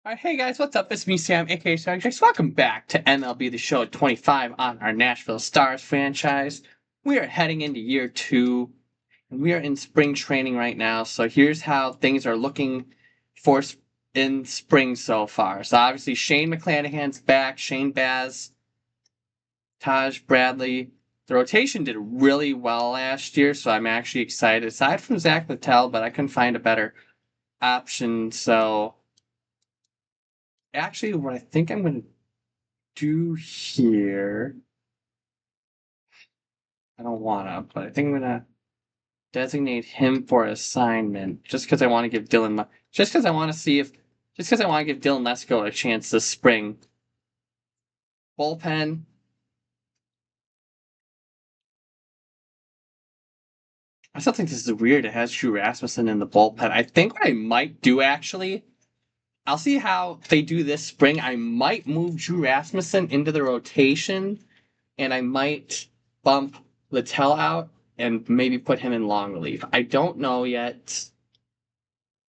Hey guys, what's up? It's me, Sam, aka Soundtracks. Welcome back to MLB The Show at 25 on our Nashville Stars franchise. We are heading into year two, and we are in spring training right now. So here's how things are looking for in spring so far. So obviously Shane McClanahan's back, Shane Baz, Taj Bradley. The rotation did really well last year, so I'm actually excited. Aside from Zach Littell, but I couldn't find a better option. So actually, what I think I'm going to do here. I don't wanna, but I think I'm gonna designate him for assignment just because I want to give Dylan. Just because I want to see if. Just because I want to give Dylan Lesko a chance this spring. Bullpen. I still think this is weird. It has Drew Rasmussen in the bullpen. I think what I might do actually. I'll see how they do this spring. I might move Drew Rasmussen into the rotation, and I might bump Littell out and maybe put him in long relief. I don't know yet.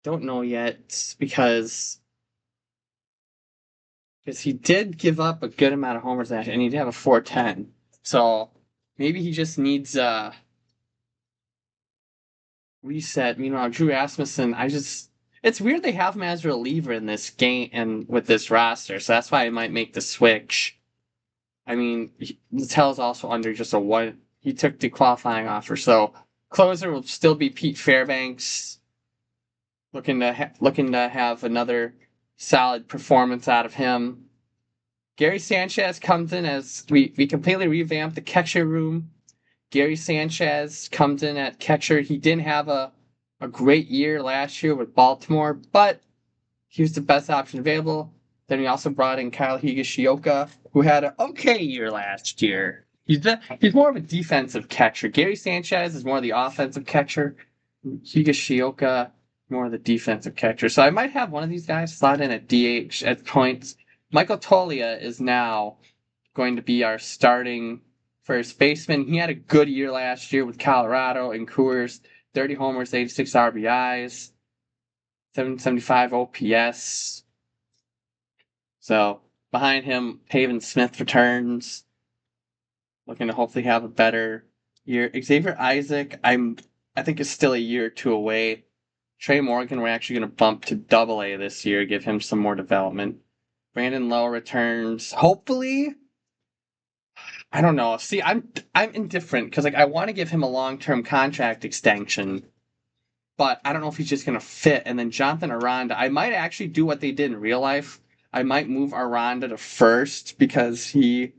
Don't know yet because he did give up a good amount of homers last year, and he did have a 4.10. So maybe he just needs a reset. Meanwhile, Drew Rasmussen, it's weird they have him as a reliever in this game and with this roster, so that's why I might make the switch. I mean, Littell's also under just a one. He took the qualifying offer, so closer will still be Pete Fairbanks, looking to have another solid performance out of him. Gary Sanchez comes in as we completely revamped the catcher room. Gary Sanchez comes in at catcher. He didn't have a great year last year with Baltimore, but he was the best option available. Then we also brought in Kyle Higashioka, who had an okay year last year. He's more of a defensive catcher. Gary Sanchez is more of the offensive catcher. Higashioka more of the defensive catcher. So I might have one of these guys slot in at DH at points. Michael Tolia is now going to be our starting first baseman. He had a good year last year with Colorado and Coors. 30 homers, 86 RBIs, 775 OPS. So behind him, Pavin Smith returns, looking to hopefully have a better year. Xavier Isaac, I think is still a year or two away. Trey Morgan, we're actually going to bump to AA this year, give him some more development. Brandon Lowe returns, hopefully. I don't know. See, I'm indifferent because I want to give him a long-term contract extension, but I don't know if he's just going to fit. And then Jonathan Aranda, I might actually do what they did in real life. I might move Aranda to first because he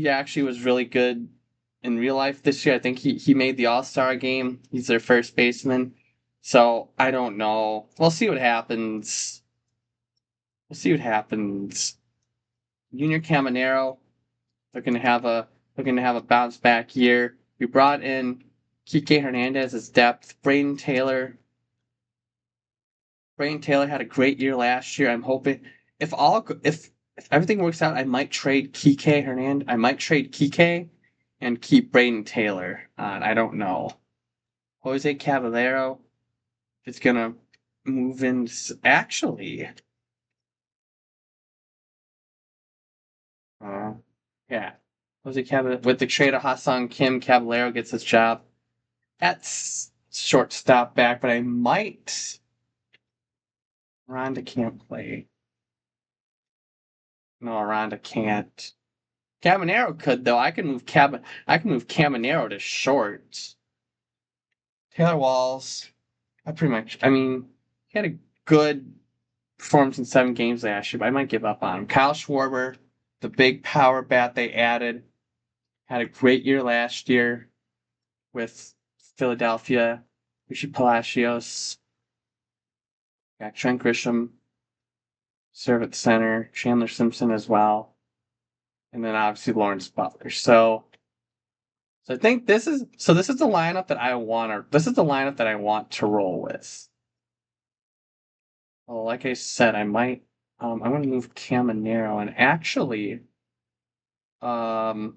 actually was really good in real life this year. I think he made the All-Star game. He's their first baseman. So I don't know. We'll see what happens. We'll see what happens. Junior Caminero, looking to have a bounce back year. We brought in Kike Hernandez as depth. Braden Taylor had a great year last year. I'm hoping if everything works out, I might trade Kike and keep Braden Taylor. I don't know. Jose Caballero is gonna move in. Actually, uh, yeah. Jose Caballero with the trade of Hassan Kim, Caballero gets his job at shortstop back, but I might. Rhonda can't play. No, Rhonda can't. Caminero could though. I can move Caminero to short. Taylor Walls. I mean, he had a good performance in 7 games last year, but I might give up on him. Kyle Schwarber, the big power bat they added, had a great year last year with Philadelphia. Rishi Palacios. Got Trent Grisham, serve at center. Chandler Simpson as well. And then obviously Lawrence Butler. So I think this is the lineup that I want. This is the lineup that I want to roll with. Well, like I said, I might. I'm going to move Caminero, and actually, or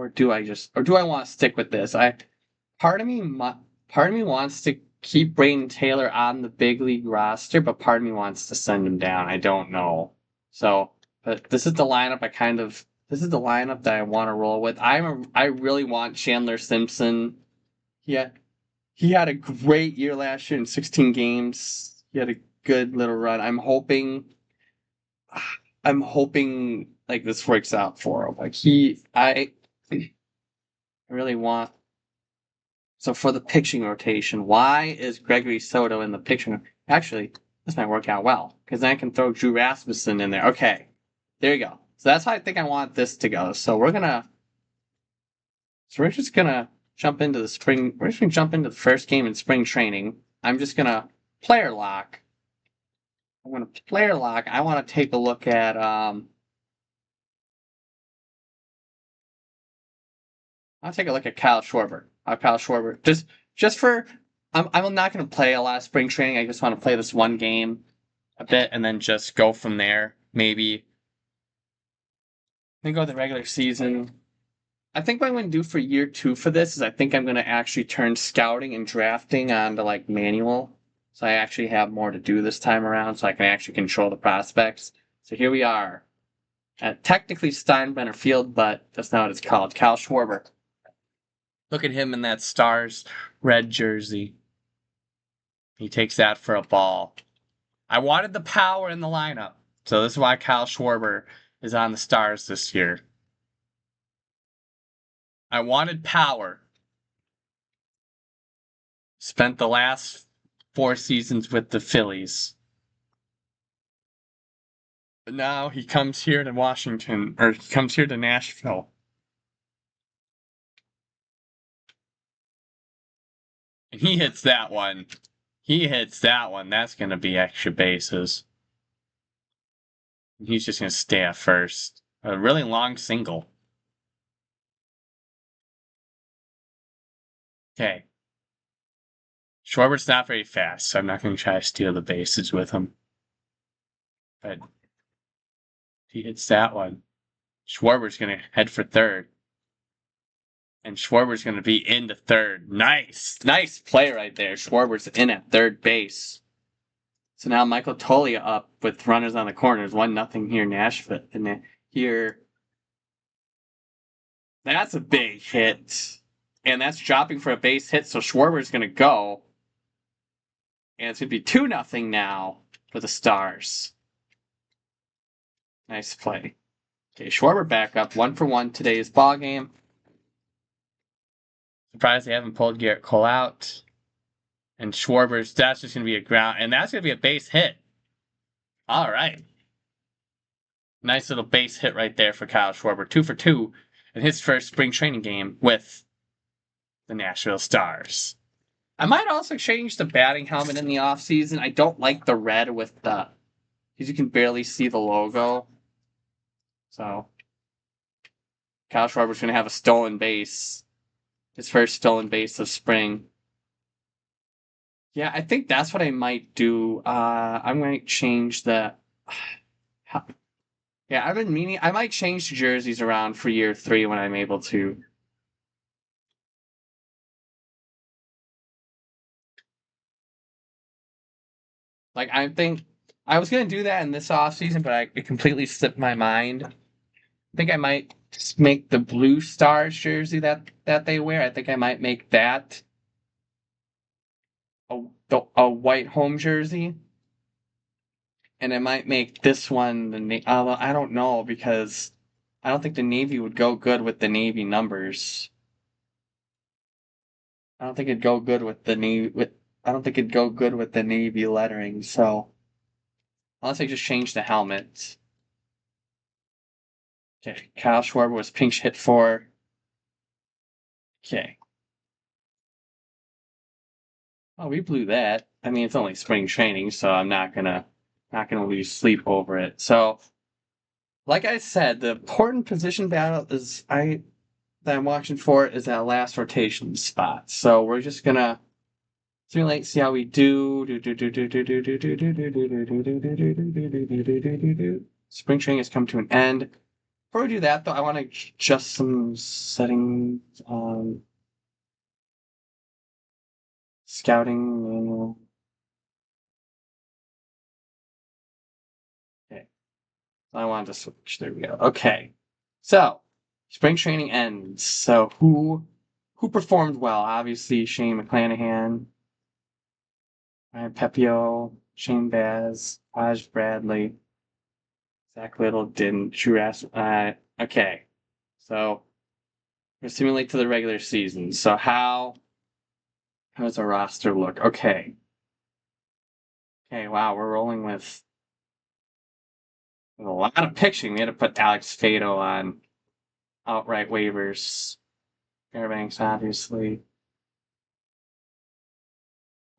do I want to stick with this? Part of me, part of me wants to keep Brayden Taylor on the big league roster, but part of me wants to send him down. I don't know. So, but this is the lineup this is the lineup that I want to roll with. I really want Chandler Simpson. Yeah, he had a great year last year in 16 games. He had a good little run. I'm hoping like this works out for him. Like I really want. So for the pitching rotation, why is Gregory Soto in the pitching? Actually, this might work out well because then I can throw Drew Rasmussen in there. Okay, there you go. So that's how I think I want this to go. So we're just gonna jump into the spring. We're just gonna jump into the first game in spring training. I'm just gonna player lock. I'm gonna player lock. I want to take a look at I'll take a look at Kyle Schwarber. Kyle Schwarber. Just for I'm not gonna play a lot of spring training. I just want to play this one game a bit and then just go from there. Maybe then go the regular season. I think what I'm gonna do for year 2 for this is I think I'm gonna actually turn scouting and drafting onto like manual. So I actually have more to do this time around, so I can actually control the prospects. So here we are at technically Steinbrenner Field, but that's not what it's called. Kyle Schwarber. Look at him in that Stars red jersey. He takes that for a ball. I wanted the power in the lineup, so this is why Kyle Schwarber is on the Stars this year. I wanted power. Spent the last 4 seasons with the Phillies. But now he comes here to Washington, or he comes here to Nashville. And he hits that one. That's going to be extra bases. He's just going to stay at first. A really long single. Okay. Schwarber's not very fast, so I'm not going to try to steal the bases with him. But he hits that one. Schwarber's going to head for third. And Schwarber's going to be into third. Nice play right there. Schwarber's in at third base. So now Michael Toglia up with runners on the corners. 1-0 here, Nashville. And then here, that's a big hit. And that's dropping for a base hit, so Schwarber's going to go. And it's going to be 2-0 now for the Stars. Nice play. Okay, Schwarber back up. 1-for-1 today's ball game. Surprised they haven't pulled Garrett Cole out. And Schwarber's, that's just going to be a ground. And that's going to be a base hit. All right. Nice little base hit right there for Kyle Schwarber. 2-for-2 in his first spring training game with the Nashville Stars. I might also change the batting helmet in the offseason. I don't like the red with the, because you can barely see the logo. So, Kyle Schwarber's going to have a stolen base. His first stolen base of spring. Yeah, I think that's what I might do. I'm going to change the... Yeah, I've been meaning... I might change the jerseys around for year 3 when I'm able to. Like, I think... I was going to do that in this offseason, but it completely slipped my mind. I think I might just make the Blue Stars jersey that they wear. I think I might make that a white home jersey. And I might make this one I don't know, because I don't think the Navy would go good with the Navy numbers. I don't think it'd go good with the Navy. I don't think it'd go good with the Navy lettering. So unless I just change the helmet. Okay, Kyle Schwarber was pinch hit for. Okay. Oh, we blew that. I mean, it's only spring training, so I'm not gonna lose sleep over it. So, like I said, the important position battle that I'm watching for is that last rotation spot. So we're just gonna simulate, see how we do. Spring training has come to an end. Before we do that, though, I want to adjust some settings. Scouting manual. Okay. I wanted to switch. There we go. Okay. So, spring training ends. So who performed well? Obviously, Shane McClanahan, Ryan Pepio, Shane Baz, Taj Bradley, Zach Little didn't. Okay. So we're simulate to the regular season. So how does our roster look? Okay. Okay, wow, we're rolling with a lot of pitching. We had to put Alex Fado on outright waivers. Fairbanks, obviously.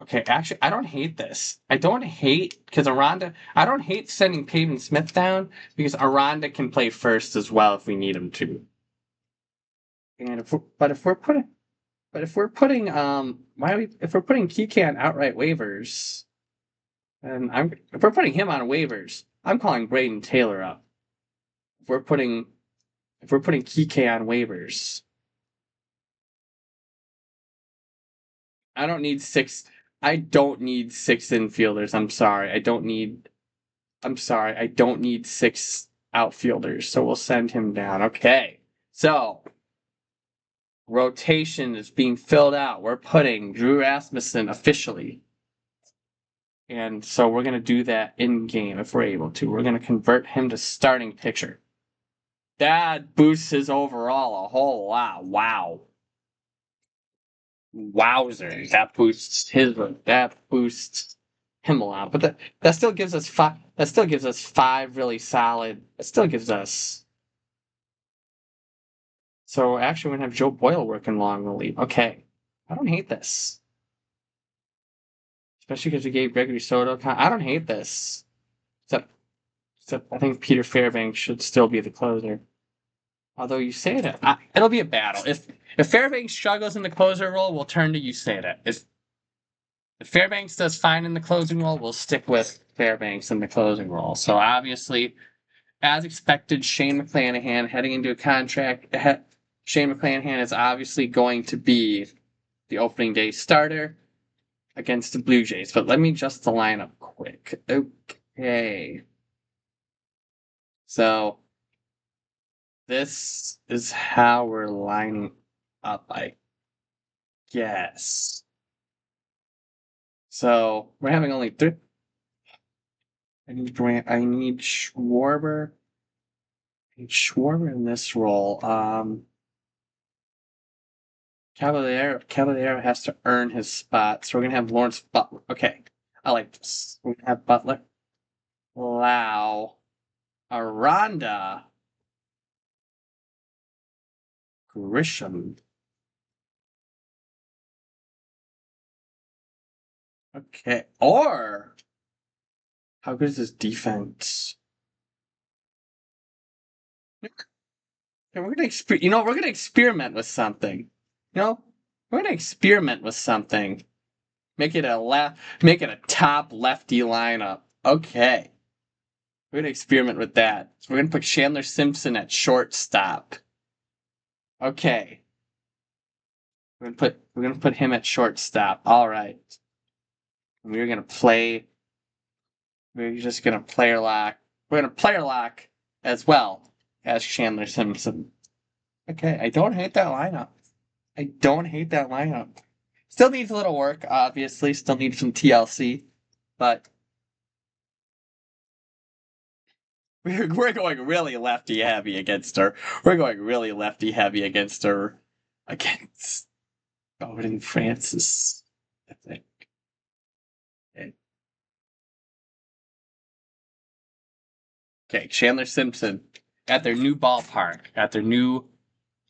Okay, actually, I don't hate this. I don't hate because Aranda. I don't hate sending Pavin Smith down because Aranda can play first as well if we need him to. And if we're putting if we're putting Kike on outright waivers, and if we're putting him on waivers, I'm calling Braden Taylor up. If we're putting Kike on waivers, I don't need six. I don't need six infielders. I'm sorry. I don't need six outfielders. So we'll send him down. Okay. So rotation is being filled out. We're putting Drew Rasmussen officially. And so we're going to do that in game if we're able to. We're going to convert him to starting pitcher. That boosts his overall a whole lot. Wow. Wowzers. That boosts him a lot. But that still gives us five. That still gives us five really solid. It still gives us. So actually, we're gonna have Joe Boyle working long relief. Okay, I don't hate this, especially because we gave Gregory Soto. I don't hate this. Except I think Peter Fairbanks should still be the closer. Although Uceda, it'll be a battle. If Fairbanks struggles in the closer role, we'll turn to Uceda. If Fairbanks does fine in the closing role, we'll stick with Fairbanks in the closing role. So obviously, as expected, Shane McClanahan heading into a contract. Shane McClanahan is obviously going to be the opening day starter against the Blue Jays. But let me adjust the lineup quick. Okay. So this is how we're lining up, I guess. So we're having only three. I need Schwarber. I need Schwarber in this role. Caballero has to earn his spot, so we're gonna have Lawrence Butler. Okay, I like this. We're gonna have Butler, Lau, Aranda, Grisham. Okay, or how good is this defense? And we're gonna experiment with something. We're gonna experiment with something. Make it a top lefty lineup. Okay. We're gonna experiment with that. So we're gonna put Chandler Simpson at shortstop. Okay. We're gonna put him at shortstop. All right. We're just gonna player lock. We're gonna player lock as well as Chandler Simpson. Okay, I don't hate that lineup. Still needs a little work, obviously. Still needs some TLC, but we're going really lefty heavy against her. We're going really lefty heavy against her. Against Bowden Francis, I think. Okay, Chandler Simpson at their new ballpark, at their new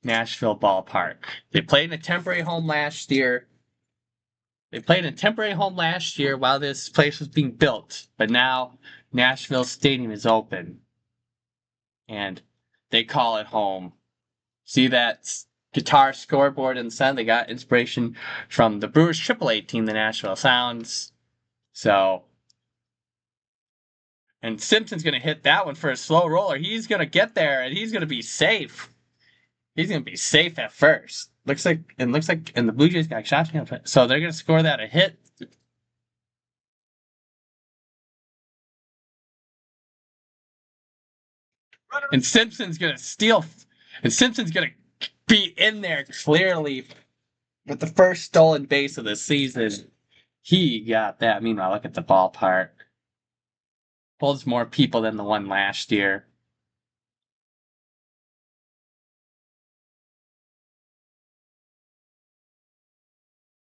Nashville ballpark. They played in a temporary home last year. While this place was being built, but now Nashville Stadium is open and they call it home. See that guitar scoreboard in the sun? They got inspiration from the Brewers AAA team, the Nashville Sounds. So, and Simpson's going to hit that one for a slow roller. He's going to get there and he's going to be safe. He's going to be safe at first. And the Blue Jays got shots. So they're gonna score that a hit. And Simpson's gonna steal. And Simpson's gonna be in there clearly with the first stolen base of the season. He got that. Meanwhile, look at the ballpark. Holds more people than the one last year.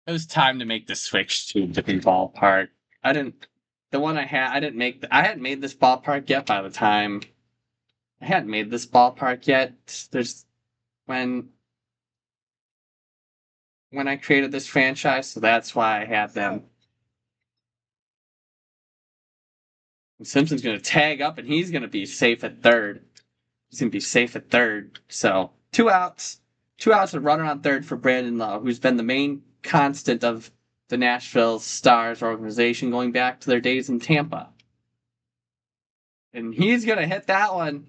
It was time to make the switch to a different ballpark. I didn't. The one I had, I didn't make. I hadn't made this ballpark yet by the time. I hadn't made this ballpark yet. There's when when I created this franchise, so that's why I had them. And Simpson's gonna tag up, and he's gonna be safe at third. He's gonna be safe at third. So 2 outs, 2 outs, and a runner on third for Brandon Lowe, who's been the main constant of the Nashville Stars organization going back to their days in Tampa. And he's gonna hit that one,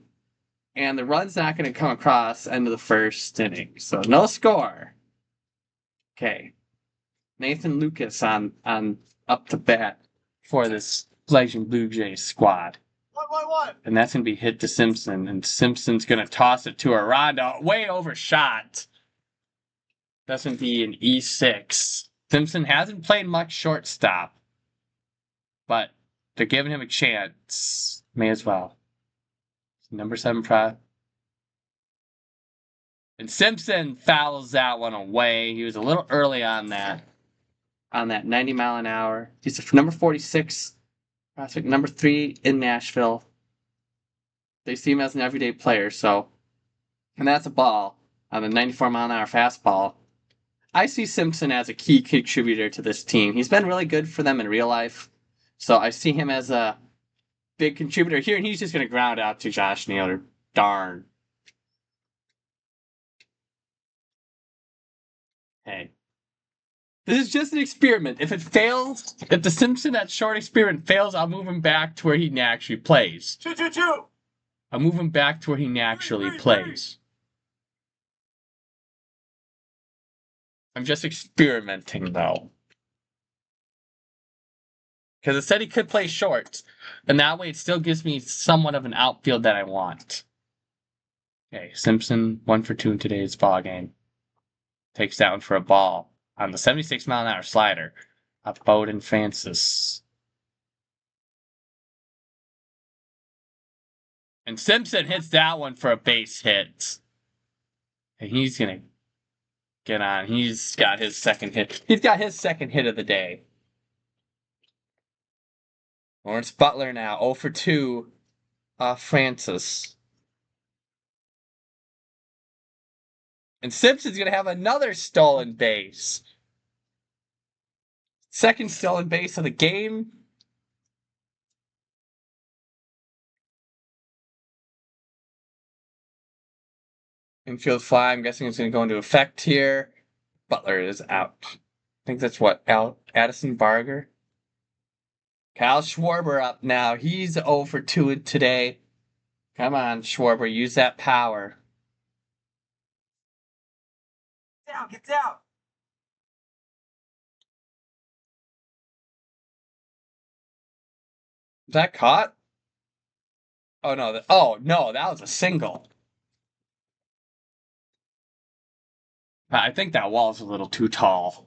and the run's not gonna come across end of the first inning. So no score. Okay. Nathan Lucas on up to bat for this Legend Blue Jays squad. What? And that's going to be hit to Simpson, and Simpson's going to toss it to Aranda. Way overshot. That's going to be an E6. Simpson hasn't played much shortstop, but they're giving him a chance. May as well. Number 7 pro. And Simpson fouls that one away. He was a little early on that 90 mile an hour. He's number 46, prospect number 3 in Nashville. They see him as an everyday player, so, and that's a ball on the 94 mile an hour fastball. I see Simpson as a key contributor to this team. He's been really good for them in real life, so I see him as a big contributor here, and he's just going to ground out to Josh Naylor. Darn. Hey. This is just an experiment. If it fails, if the Simpson at short experiment fails, I'll move him back to where he actually plays. Choo. I'll move him back to where he naturally plays. I'm just experimenting, though. Because it said he could play short. And that way it still gives me somewhat of an outfield that I want. Okay, Simpson, 1 for 2 in today's ball game. Takes that one for a ball on the 76 mile an hour slider of Bowden Francis. And Simpson hits that one for a base hit. And he's going to get on. He's got his second hit. He's got his second hit of the day. Lawrence Butler now 0 for 2 off Francis. And Simpson's going to have another stolen base. Second stolen base of the game. Infield fly, I'm guessing it's going to go into effect here. Butler is out. I think that's what, Addison Barger? Kyle Schwarber up now. He's 0 for 2 today. Come on, Schwarber, use that power. Get down. Is that caught? Oh no, that was a single. I think that wall's a little too tall.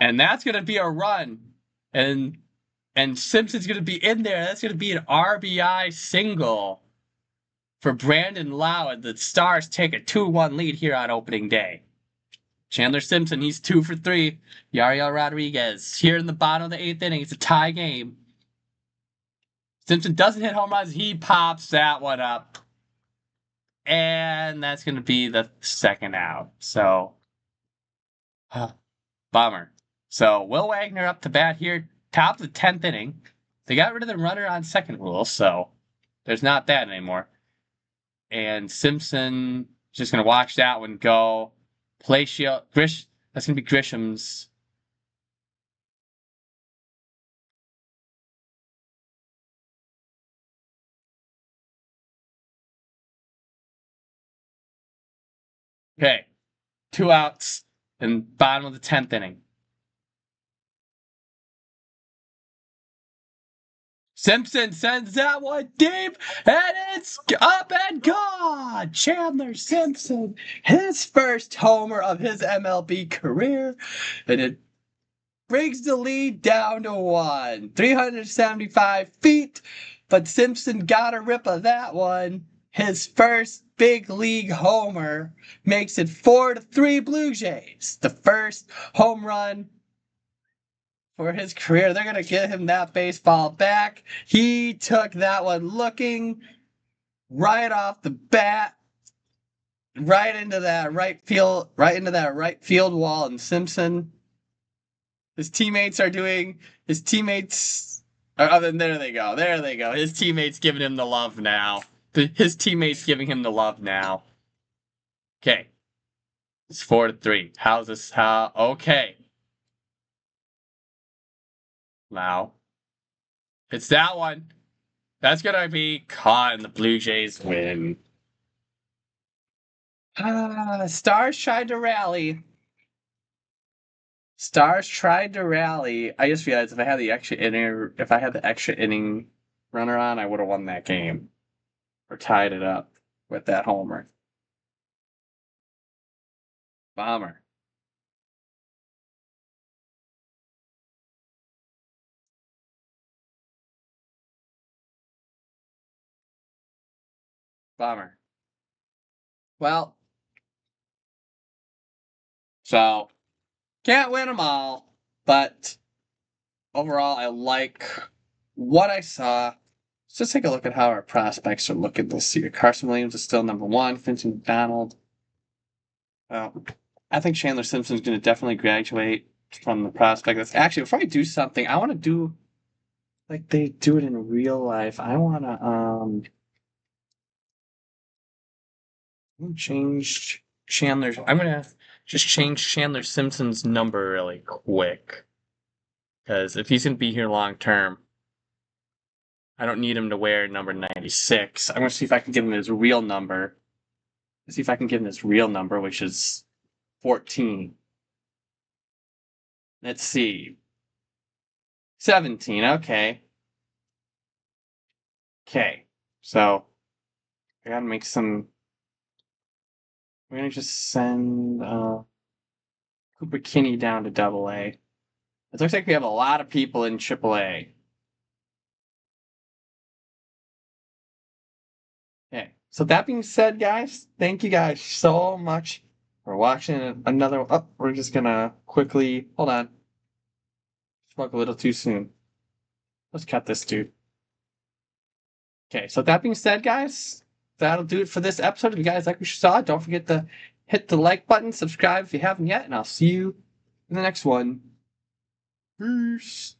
And that's gonna be a run. And Simpson's gonna be in there. That's gonna be an RBI single for Brandon Lowe, and the Stars take a 2-1 lead here on opening day. Chandler Simpson, he's 2 for 3. Yariel Rodriguez here in the bottom of the 8th inning. It's a tie game. Simpson doesn't hit home runs. He pops that one up. And that's going to be the second out. So, bummer. So, Will Wagner up to bat here, top of the 10th inning. They got rid of the runner on second rule, so there's not that anymore. And Simpson just going to watch that one go. Palacio, that's going to be Grisham's. Okay, 2 outs in bottom of the 10th inning. Simpson sends that one deep, and it's up and gone. Chandler Simpson, his first homer of his MLB career, and it brings the lead down to 1. 375 feet, but Simpson got a rip of that one. His first big league homer makes it 4-3 Blue Jays. The first home run for his career. They're going to get him that baseball back. He took that one looking right off the bat, right into that right field wall. And Simpson, his teammates are doing, his teammates, there they go. There they go. His teammates giving him the love now. His teammates giving him the love now. Okay. It's 4-3. How's this? Okay. Now, it's that one. That's going to be caught, and the Blue Jays win. Stars tried to rally. Stars tried to rally. I just realized if I had the extra inning runner on, I would have won that game or tied it up with that homer. Bomber. Bomber. Well, so can't win them all, but overall, I like what I saw. Let's just take a look at how our prospects are looking this year. Carson Williams is still number 1. Vincent McDonald. I think Chandler Simpson's going to definitely graduate from the prospect. Actually, before I do something, I want to do like they do it in real life. I want to change Chandler's. I'm going to just change Chandler Simpson's number really quick. Because if he's going to be here long term, I don't need him to wear number 96. I'm going to see if I can give him his real number. Let's see if I can give him his real number, which is 14. Let's see. 17, okay. Okay, so I gotta make some. We're gonna just send Cooper Kinney down to AA. It looks like we have a lot of people in AAA. Okay, so that being said, guys, thank you guys so much for watching another. Oh, we're just gonna quickly hold on. Spoke a little too soon. Let's cut this, dude. Okay, so that being said, guys, that'll do it for this episode. If you guys like what you saw, don't forget to hit the like button, subscribe if you haven't yet, and I'll see you in the next one. Peace.